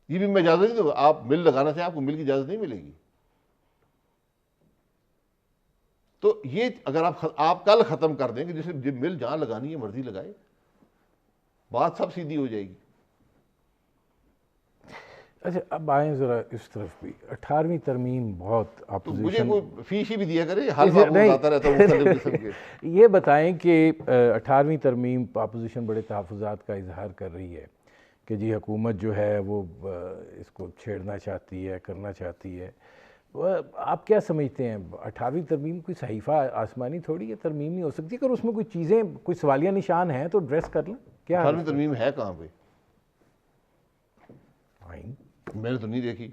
Speaker 1: یہ بھی میں اجازت نہیں دوں گا. آپ مل لگانا چاہیں آپ کو مل کی اجازت نہیں ملے گی. تو یہ اگر آپ کل ختم کر دیں کہ جسے مل جہاں لگانی ہے مرضی لگائے، بات سب سیدھی ہو جائے گی.
Speaker 2: اچھا، اب آئیں ذرا اس طرف بھی. 18ویں ترمیم بہت
Speaker 1: تو مجھے
Speaker 2: اپوزیشن،
Speaker 1: کوئی فیس ہی بھی دیا کرے، حل بتاتا رہتا ہوں مختلف قسم کے.
Speaker 2: یہ بتائیں کہ 18ویں ترمیم اپوزیشن بڑے تحفظات کا اظہار کر رہی ہے کہ جی حکومت جو ہے وہ اس کو چھیڑنا چاہتی ہے، کرنا چاہتی ہے. آپ کیا سمجھتے ہیں 18ویں ترمیم کوئی صحیفہ آسمانی تھوڑی ہے، ترمیم نہیں ہو سکتی؟ اگر اس میں کوئی چیزیں، کوئی سوالیہ نشان ہیں تو ایڈریس کر لیں. کیا
Speaker 1: 18ویں ترمیم ہے کہاں پہ؟
Speaker 2: آئین
Speaker 1: میں نے تو نہیں دیکھی.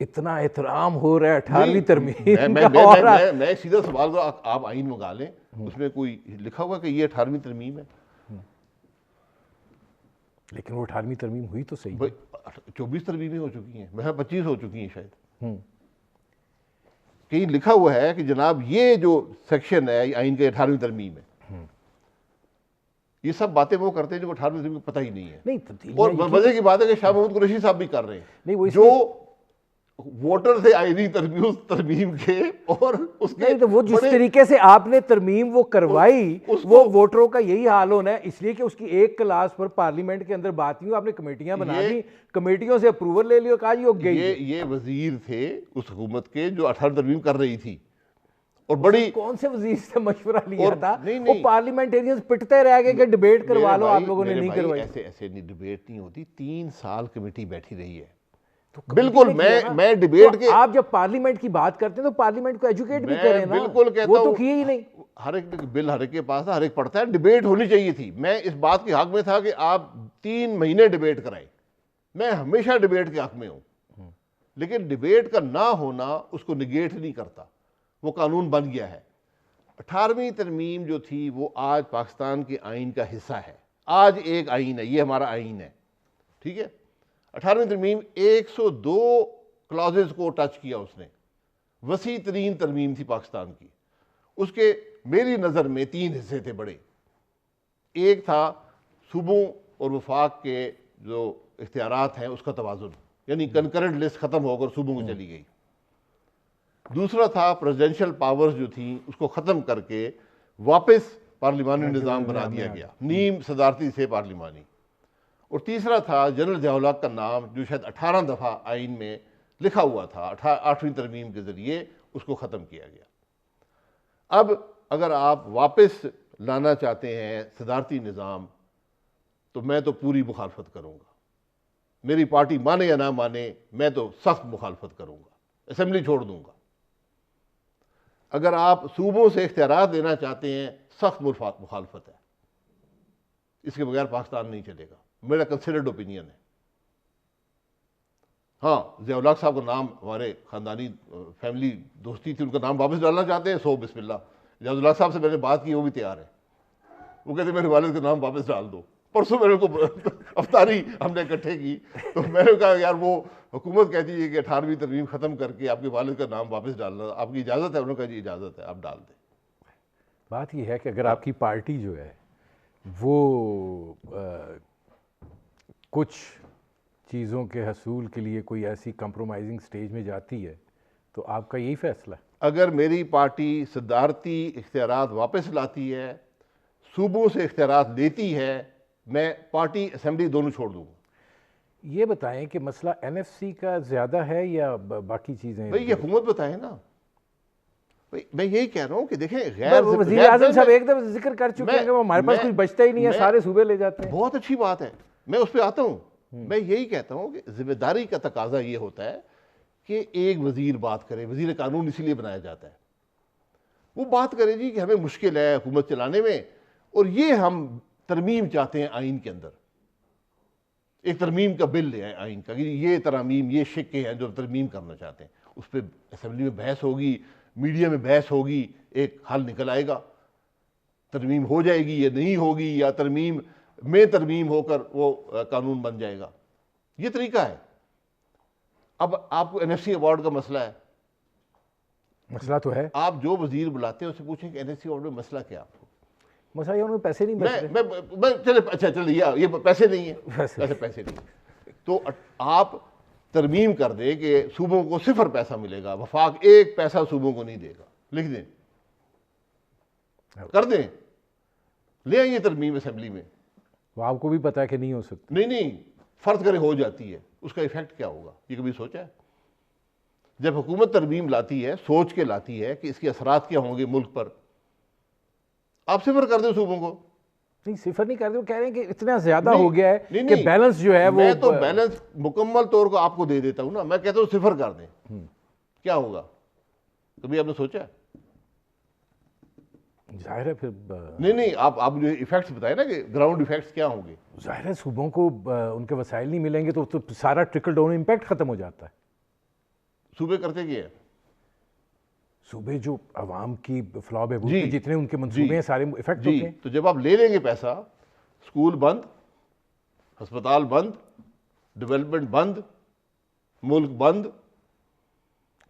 Speaker 2: اتنا احترام ہو رہا ہے 18ویں ترمیم
Speaker 1: میں سیدھا سوال کروں، آپ آئین منگا لیں، اس میں کوئی لکھا ہوا کہ یہ 18ویں ترمیم ہے؟
Speaker 2: لیکن وہ 18ویں ترمیم ہوئی تو صحیح.
Speaker 1: 24 ترمیمیں ہو چکی ہیں، میں 25 ہو چکی ہیں شاید. کہیں لکھا ہوا ہے کہ جناب یہ جو سیکشن ہے آئین کا 18ویں ترمیم ہے. یہ سب باتیں وہ کرتے ہیں جو 18ویں ترمیم کو پتہ ہی نہیں ہے.
Speaker 2: نہیں تبدیلی،
Speaker 1: اور مزے کی بات ہے کہ شاہ محمود قریشی صاحب بھی کر رہے
Speaker 2: نہیں،
Speaker 1: ہیں
Speaker 2: وہ
Speaker 1: جو ووٹر تھے آئینی ترمیم کے. اور اس کے
Speaker 2: نہیں تو وہ جس طریقے سے آپ نے ترمیم وہ کروائی وہ ووٹروں کا یہی حال ہونا ہے. اس لیے کہ اس کی ایک کلاس پر پارلیمنٹ کے اندر بات نہیں، آپ نے کمیٹیاں بنا دی، کمیٹیوں سے اپروول لے لیا، کہا جی وہ گئی.
Speaker 1: یہ وزیر تھے اس حکومت کے جو 18 ترمیم کر رہی تھی. اور بڑی
Speaker 2: کون سے وزیر سے مشورہ لیا
Speaker 1: اور
Speaker 2: تھا؟
Speaker 1: نہیں،
Speaker 2: وہ پارلیمنٹیرینز پٹتے رہ گئے کہ ڈیبیٹ کروا لو، آپ لوگوں نے نہیں کروائی.
Speaker 1: ایسے نہیں ڈیبیٹ نہیں ہوتی. 3 سال کمیٹی بیٹھی رہی ہے. بالکل میں ڈیبیٹ کے
Speaker 2: آپ جب پارلیمنٹ کی بات کرتے ہیں تو پارلیمنٹ کو ایجوکیٹ بھی کریں نا.
Speaker 1: بالکل کہتا
Speaker 2: وہ تو
Speaker 1: ہوں
Speaker 2: کیے ہی نہیں.
Speaker 1: ہر ایک بل ہر ایک کے پاس تھا, ہر ایک پڑھتا ہے. ڈیبیٹ ہونی چاہیے تھی. میں اس بات کے حق میں تھا کہ آپ 3 مہینے ڈیبیٹ کرائیں. میں ہمیشہ ڈیبیٹ کے حق میں ہوں, لیکن ڈیبیٹ کا نہ ہونا اس کو نگیٹ نہیں کرتا. وہ قانون بن گیا ہے. 18ویں ترمیم جو تھی وہ آج پاکستان کے آئین کا حصہ ہے. آج ایک آئین ہے, یہ ہمارا آئین ہے, ٹھیک ہے. 18ویں ترمیم 102 کلازز کو ٹچ کیا اس نے. وسیع ترین ترمیم تھی پاکستان کی. اس کے میری نظر میں 3 حصے تھے بڑے. ایک تھا صوبوں اور وفاق کے جو اختیارات ہیں اس کا توازن, یعنی کنکرنٹ لسٹ ختم ہو کر صوبوں کو چلی گئی. دوسرا تھا پریزیڈنشل پاورز جو تھیں اس کو ختم کر کے واپس پارلیمانی نظام بنا دیا گیا, نیم صدارتی سے پارلیمانی. اور تیسرا تھا جنرل ضیاء الحق کا نام, جو شاید 18 دفعہ آئین میں لکھا ہوا تھا. 8ویں ترمیم کے ذریعے اس کو ختم کیا گیا. اب اگر آپ واپس لانا چاہتے ہیں صدارتی نظام تو میں تو پوری مخالفت کروں گا. میری پارٹی مانے یا نہ مانے, میں تو سخت مخالفت کروں گا, اسمبلی چھوڑ دوں گا. اگر آپ صوبوں سے اختیارات لینا چاہتے ہیں, سخت مخالفت ہے. اس کے بغیر پاکستان نہیں چلے گا, میرا کنسیڈرڈ اوپینین ہے. ہاں, ضیاء الحق صاحب کا نام ہمارے خاندانی فیملی دوستی تھی, ان کا نام واپس ڈالنا چاہتے ہیں, سو بسم اللہ. ضیاء الحق صاحب سے میں نے بات کی, وہ بھی تیار ہے. وہ کہتے ہیں میرے والد کا نام واپس ڈال دو. پرسوں میں نے کو افطاری ہم نے اکٹھے کی, تو میں نے کہا یار وہ حکومت کہتی ہے کہ 18ویں ترمیم ختم کر کے آپ کے والد کا نام واپس ڈالنا, آپ کی اجازت ہے؟ انہوں نے کہا جی اجازت ہے, آپ ڈال دیں.
Speaker 2: بات یہ ہے کہ اگر آپ کی پارٹی جو ہے وہ کچھ چیزوں کے حصول کے لیے کوئی ایسی کمپرومائزنگ سٹیج میں جاتی ہے تو آپ کا یہی فیصلہ ہے؟
Speaker 1: اگر میری پارٹی صدارتی اختیارات واپس لاتی ہے, صوبوں سے اختیارات لیتی ہے, میں پارٹی اسمبلی دونوں چھوڑ دوں گا.
Speaker 2: یہ بتائیں کہ مسئلہ این ایف سی کا زیادہ ہے یا باقی چیزیں؟
Speaker 1: بھئی یہ حکومت بتائے نا. میں یہی کہہ رہا ہوں کہ دیکھیں غیر
Speaker 2: وزیر اعظم صاحب ایک دفعہ ذکر کر چکے ہیں کہ وہ ہمارے پاس کچھ بچتا ہی نہیں ہے, سارے صوبے لے جاتے ہیں.
Speaker 1: بہت اچھی بات ہے, میں اس پہ آتا ہوں. میں یہی کہتا ہوں کہ ذمہ داری کا تقاضا یہ ہوتا ہے کہ ایک وزیر بات کرے. وزیر قانون اسی لیے بنایا جاتا ہے, وہ بات کرے جی کہ ہمیں مشکل ہے حکومت چلانے میں, اور یہ ہم ترمیم چاہتے ہیں آئین کے اندر. ایک ترمیم کا بل لے آئے آئین کا, کہ یہ ترامیم, یہ شکے ہیں جو ترمیم کرنا چاہتے ہیں. اس پہ اسمبلی میں بحث ہوگی, میڈیا میں بحث ہوگی, ایک حل نکل آئے گا. ترمیم ہو جائے گی یا نہیں ہوگی, یا ترمیم میں ترمیم ہو کر وہ قانون بن جائے گا. یہ طریقہ ہے. اب آپ کو این ایف سی ایوارڈ کا مسئلہ ہے,
Speaker 2: مسئلہ تو ہے.
Speaker 1: آپ جو وزیر بلاتے ہیں اسے پوچھیں کہ این ایف سی ایوارڈ میں مسئلہ کیا آپ کو.
Speaker 2: مسئلہ یہ انہیں پیسے نہیں ملتے.
Speaker 1: چلے یہ پیسے نہیں ہیں, پیسے نہیں. تو آپ ترمیم کر دیں کہ صوبوں کو 0 پیسہ ملے گا, وفاق 1 پیسہ صوبوں کو نہیں دے گا, لکھ دیں, کر دیں, لے آئیے ترمیم اسمبلی میں.
Speaker 2: وہ آپ کو بھی پتا ہے کہ نہیں ہو سکتی.
Speaker 1: نہیں, فرض کرے ہو جاتی ہے, اس کا ایفیکٹ کیا ہوگا, یہ کبھی سوچا ہے؟ جب حکومت ترمیم لاتی ہے, سوچ کے لاتی ہے کہ اس کے اثرات کیا ہوں گے ملک پر, آپ 0 کر دیں صوبوں کو.
Speaker 2: نہیں 0 نہیں کر دیں, وہ کہہ رہے ہیں کہ اتنا زیادہ ہو گیا ہے کہ بیلنس جو ہے وہ.
Speaker 1: میں تو بیلنس مکمل طور کو آپ کو دے دیتا ہوں نا. میں کہتا ہوں 0 کر دیں, کیا ہوگا, کبھی آپ نے سوچا ہے؟
Speaker 2: ظاہر ہے پھر
Speaker 1: نہیں, آپ جو ایفیکٹس بتائے نا کہ گراؤنڈ ایفیکٹس کیا ہوں گے.
Speaker 2: ظاہر ہے صوبوں کو ان کے وسائل نہیں ملیں گے تو سارا ٹرکل ڈاؤن امپیکٹ ختم ہو جاتا ہے.
Speaker 1: صوبے کرتے کیا ہے؟
Speaker 2: صوبے جو عوام کی فلاح بہبود کے جتنے ان کے منصوبے ہیں سارے افیکٹ ہوتے ہیں.
Speaker 1: تو جب آپ لے لیں گے پیسہ, اسکول بند, ہسپتال بند, ڈیولپمنٹ بند, ملک بند.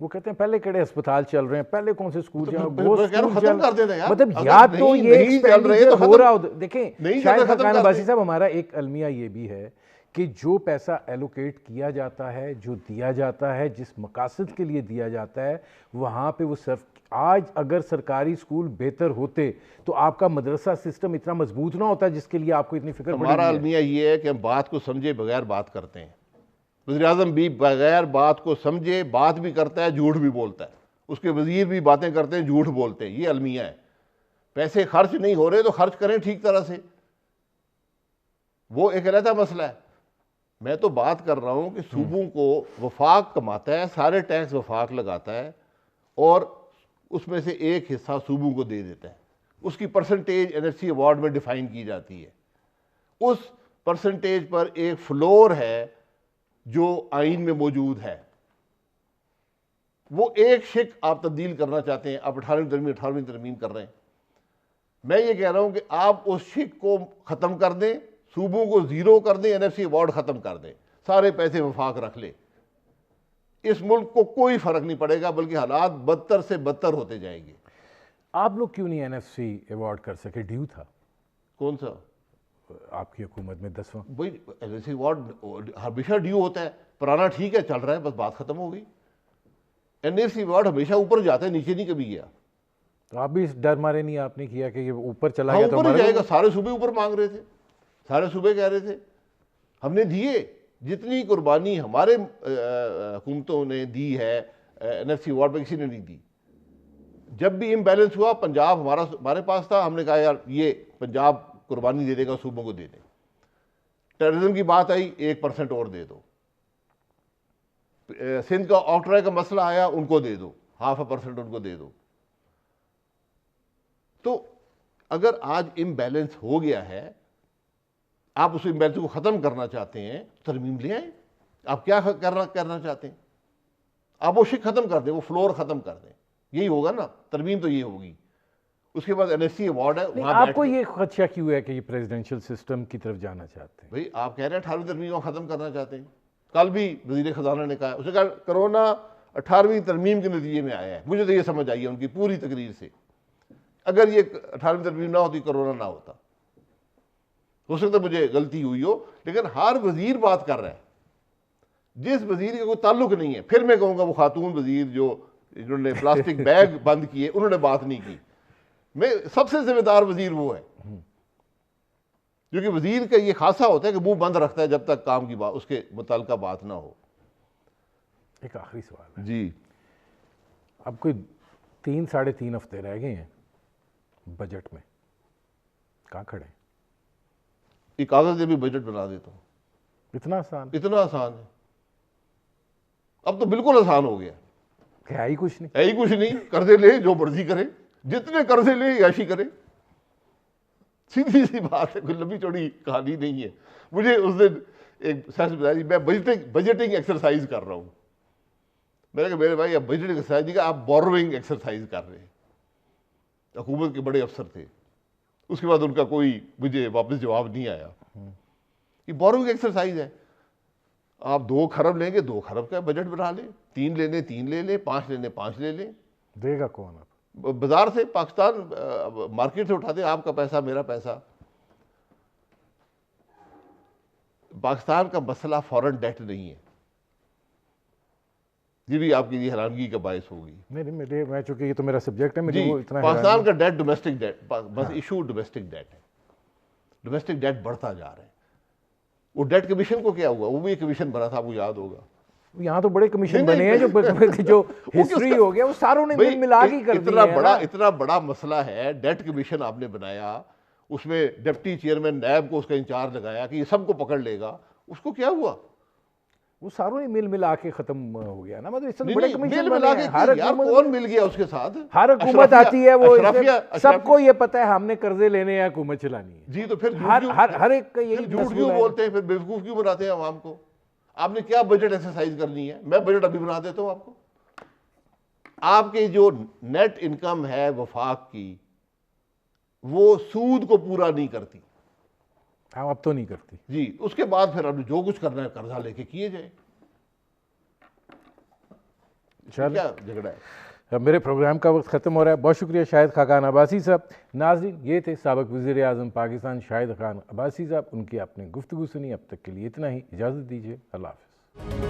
Speaker 2: وہ کہتے ہیں پہلے کڑے ہسپتال چل رہے ہیں, پہلے کون سے اسکول
Speaker 1: ختم کر دینا یار.
Speaker 2: مطلب یا تو یہ ایکسپینڈیچر ہو رہا ہو. دیکھیں شاید خاقان عباسی صاحب, ہمارا ایک المیہ یہ بھی ہے کہ جو پیسہ ایلوکیٹ کیا جاتا ہے, جو دیا جاتا ہے, جس مقاصد کے لیے دیا جاتا ہے, وہاں پہ وہ صرف. آج اگر سرکاری اسکول بہتر ہوتے تو آپ کا مدرسہ سسٹم اتنا مضبوط نہ ہوتا جس کے لیے آپ کو اتنی فکر پڑی.
Speaker 1: ہمارا المیہ یہ ہے کہ ہم بات کو سمجھے بغیر بات کرتے ہیں. وزیر اعظم بھی بغیر بات کو سمجھے بات بھی کرتا ہے, جھوٹ بھی بولتا ہے, اس کے وزیر بھی باتیں کرتے ہیں، جھوٹ بولتے ہیں، یہ المیہ ہے۔ پیسے خرچ نہیں ہو رہے تو خرچ کریں ٹھیک طرح سے، وہ ایک علیحدہ مسئلہ ہے۔ میں تو بات کر رہا ہوں کہ صوبوں کو وفاق کماتا ہے، سارے ٹیکس وفاق لگاتا ہے اور اس میں سے ایک حصہ صوبوں کو دے دیتا ہے، اس کی پرسنٹیج NFC ایوارڈ میں ڈیفائن کی جاتی ہے، اس پرسنٹیج پر ایک فلور ہے جو آئین میں موجود ہے، وہ ایک شک آپ تبدیل کرنا چاہتے ہیں، آپ 18ویں ترمیم کر رہے ہیں۔ میں یہ کہہ رہا ہوں کہ آپ اس شک کو ختم کر دیں، صوبوں کو زیرو کر دیں، NFC ایوارڈ ختم کر دیں، سارے پیسے وفاق رکھ لیں، اس ملک کو کوئی فرق نہیں پڑے گا، بلکہ حالات بدتر سے بدتر ہوتے جائیں گے۔
Speaker 2: آپ لوگ کیوں نہیں NFC ایوارڈ کر سکے؟ ڈیو تھا
Speaker 1: کون سا؟
Speaker 2: آپ کی حکومت میں 10واں۔
Speaker 1: بھائی NFC ایوارڈ ہمیشہ ڈیو ہوتا ہے، پرانا ٹھیک ہے چل رہا ہے، بس بات ختم ہو گئی۔ NFC ایوارڈ ہمیشہ اوپر جاتا ہے، نیچے نہیں کبھی گیا۔
Speaker 2: تو آپ بھی اس ڈر مارے نہیں آپ نے کیا کہ یہ اوپر چلا
Speaker 1: ہاں
Speaker 2: گیا تو
Speaker 1: اوپر ہی
Speaker 2: ہمارا
Speaker 1: جائے گا، سارے صوبے اوپر مانگ رہے تھے، سارے صوبے کہہ رہے تھے ہم نے دیے، جتنی قربانی ہمارے حکومتوں نے دی ہے NFC ایوارڈ پہ کسی نے نہیں دی۔ جب بھی امبیلنس ہوا پنجاب ہمارے پاس تھا، ہم نے کہا یار یہ پنجاب قربانی دے دے گا، صوبوں کو دے دیں۔ ٹیررزم کی بات آئی، 1% اور دے دو۔ سندھ کا آکٹرائے کا مسئلہ آیا، ان کو دے دو، 0.5% ان کو دے دو۔ تو اگر آج امبیلنس ہو گیا ہے، آپ اس امبیلنس کو ختم کرنا چاہتے ہیں، ترمیم لے آئیں۔ آپ کیا کرنا چاہتے ہیں؟ آپ وہ شک ختم کر دیں، وہ فلور ختم کر دیں، یہی ہوگا نا، ترمیم تو یہ ہوگی۔ اس کے بعد NSC ایوارڈ ہے، وہاں
Speaker 2: آپ کو یہ خدشہ کیوں ہے کہ یہ پریزیڈنشل سسٹم کی طرف جانا چاہتے ہیں؟
Speaker 1: بھائی آپ کہہ رہے ہیں 18ویں ترمیم کو ختم کرنا چاہتے ہیں، کل بھی وزیر خزانہ نے کہا، اس نے کہا کرونا 18ویں ترمیم کے نتیجے میں آیا ہے۔ مجھے تو یہ سمجھ آئی ہے ان کی پوری تقریر سے، اگر یہ 18ویں ترمیم نہ ہوتی کرونا نہ ہوتا۔ ہو سکتا ہے مجھے غلطی ہوئی ہو، لیکن ہر وزیر بات کر رہا ہے، جس وزیر کا کوئی تعلق نہیں ہے۔ پھر میں کہوں گا وہ خاتون وزیر جنہوں نے پلاسٹک بیگ بند کیے، انہوں نے بات نہیں کی۔ میں سب سے ذمہ دار وزیر وہ ہے، کیونکہ وزیر کا یہ خاصہ ہوتا ہے کہ منہ بند رکھتا ہے جب تک کام کی بات، اس کے متعلقہ بات نہ ہو۔
Speaker 2: ایک آخری سوال ہے
Speaker 1: جی،
Speaker 2: اب کوئی 3-3.5 ہفتے رہ گئے ہیں بجٹ میں، کہاں کھڑے ہیں؟
Speaker 1: ایک کاغذ سے بھی بجٹ بنا دیتا ہوں،
Speaker 2: اتنا آسان
Speaker 1: اتنا آسان ہے۔ اب تو بالکل آسان ہو گیا،
Speaker 2: کہ ہے ہی کچھ نہیں؟
Speaker 1: ہے ہی کچھ نہیں، قرضے لے جو مرضی کرے، جتنے قرضے لے عیاشی کرے، سیدھی سی بات ہے، کوئی لمبی چوڑی کہانی نہیں ہے۔ مجھے اس دن ایک سیاست بتائی، میں بجٹنگ ایکسرسائز کر رہا ہوں، میں نے کہا میرے بھائی اب بجٹنگ ایکسرسائز نہیں، آپ بوروئنگ ایکسرسائز کر رہے ہیں۔ حکومت کے بڑے افسر تھے، اس کے بعد ان کا کوئی مجھے واپس جواب نہیں آیا۔ یہ بوروئنگ ایکسرسائز ہے، آپ 2 کھرب لیں گے 2 کھرب کا بجٹ بنا لیں، 3 لینے 3 لے لیں، 5 لینے 5 لے لیں۔
Speaker 2: دے گا کون اب؟
Speaker 1: بازار سے، پاکستان مارکیٹ سے اٹھا دیں، آپ کا پیسہ میرا پیسہ۔ پاکستان کا مسئلہ فورن ڈیٹ نہیں ہے، یہ بھی آپ کے لیے حیرانگی کا باعث ہوگی۔
Speaker 2: نہیں، میں چونکہ یہ تو میرا سبجیکٹ ہے، مجھے
Speaker 1: جی،
Speaker 2: وہ اتنا
Speaker 1: پاکستان کا ڈیٹ ڈومیسٹک ڈیٹ، بس ایشو ڈومیسٹک ڈیٹ ہے، ڈومیسٹک ڈیٹ بڑھتا جا رہا ہے۔ وہ ڈیٹ کمیشن کو کیا ہوا؟ وہ بھی ایک کمیشن بنا تھا، آپ کو یاد ہوگا۔
Speaker 2: یہاں تو بڑے کمیشن بنے ہیں جو ہسٹری ہو گیا وہ ساروں نے مل ملا کے کر دی ہے۔
Speaker 1: اتنا بڑا مسئلہ ہے، ڈیٹ کمیشن آپ نے بنایا، اس میں ڈپٹی چیئرمین نیب کو اس کا انچارج لگایا کہ یہ سب کو پکڑ لے گا، اس کو کیا ہوا؟
Speaker 2: وہ ساروں نے مل ملا کے ختم ہو گیا نا، مطلب اس سے بڑے
Speaker 1: مل
Speaker 2: کمیشن
Speaker 1: ملا
Speaker 2: بنے
Speaker 1: کے
Speaker 2: ہیں۔
Speaker 1: یار کون مل گیا اس کے ساتھ؟
Speaker 2: ہر حکومت آتی ہے، وہ سب کو یہ پتہ ہے ہم نے قرضے لینے ہیں، حکومت چلانی ہے۔
Speaker 1: جی تو پھر
Speaker 2: ہر ایک کا یہی
Speaker 1: جھوٹ کیوں بولتے ہیں، پھر بیوقوف کیوں بناتے ہیں عوام کو؟ آپ نے کیا بجٹ ایکسرسائز کرنی ہے؟ میں بجٹ ابھی بنا دیتا ہوں آپ کو۔ آپ کی جو نیٹ انکم ہے وفاق کی، وہ سود کو پورا نہیں کرتی۔
Speaker 2: ہاں اب تو نہیں کرتی
Speaker 1: جی، اس کے بعد پھر اب جو کچھ کرنا ہے قرضہ لے کے کیے جائے، کیا جھگڑا ہے؟
Speaker 2: میرے پروگرام کا وقت ختم ہو رہا ہے۔ بہت شکریہ شاہد خاقان عباسی صاحب۔ ناظرین، یہ تھے سابق وزیر اعظم پاکستان شاہد خاقان عباسی صاحب، ان کی آپ نے گفتگو سنی۔ اب تک کے لیے اتنا ہی، اجازت دیجیے، اللہ حافظ۔